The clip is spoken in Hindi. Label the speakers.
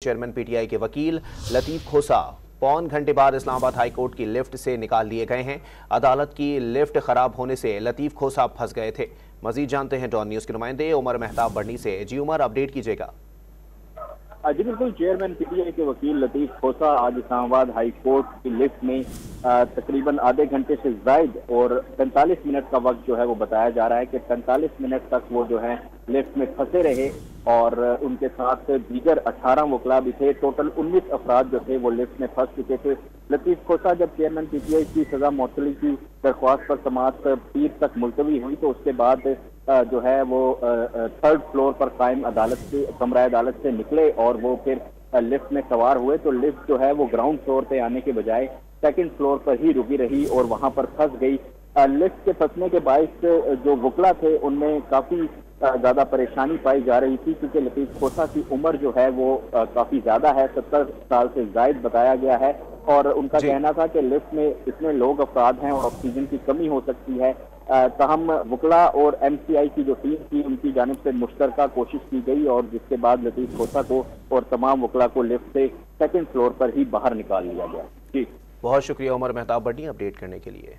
Speaker 1: चेयरमैन पीटीआई के वकील लतीफ खोसा पौन घंटे बाद इस्लामाबाद हाई कोर्ट की लिफ्ट से निकाल लिए गए हैं। अदालत की लिफ्ट खराब होने से लतीफ खोसा फंस गए थे। मजीद जानते हैं डॉन न्यूज के नुमाइंदे उमर मेहताब बढ़नी से। जी उमर, अपडेट कीजिएगा।
Speaker 2: जी बिल्कुल, चेयरमैन पीटीआई के वकील लतीफ खोसा आज इस्लामाबाद हाई कोर्ट की लिफ्ट में तकरीबन आधे घंटे से जायद और 45 मिनट का वक्त जो है वो बताया जा रहा है कि 45 मिनट तक वो जो है लिफ्ट में फंसे रहे और उनके साथ दीगर 18 वकला भी थे। टोटल 19 अफराद जो थे वो लिफ्ट में फंस चुके थे। लतीफ खोसा जब चेयरमैन पीटीआई की सजा मुअत्तली की दरख्वास्त पर समाअत पीर तक मुलतवी हुई तो उसके बाद जो है वो थर्ड फ्लोर पर कायम अदालत से कमरा अदालत से निकले और वो फिर लिफ्ट में सवार हुए तो लिफ्ट जो है वो ग्राउंड फ्लोर पे आने के बजाय सेकंड फ्लोर पर ही रुकी रही और वहां पर फंस गई। लिफ्ट के फंसने के बायस जो वकला थे उनमें काफी ज्यादा परेशानी पाई जा रही थी क्योंकि लतीफ खोसा की उम्र जो है वो काफी ज्यादा है, 70 साल से जायद बताया गया है और उनका कहना था कि लिफ्ट में इतने लोग अफराद हैं और ऑक्सीजन की कमी हो सकती है। तहम वकला और एमसीआई की जो टीम थी उनकी जानिब से मुश्तरका कोशिश की गई और जिसके बाद लतीफ खोसा को और तमाम वकला को लिफ्ट से सेकंड फ्लोर पर ही बाहर निकाल लिया गया। जी
Speaker 1: बहुत शुक्रिया उमर मेहताब बढ़नी अपडेट करने के लिए।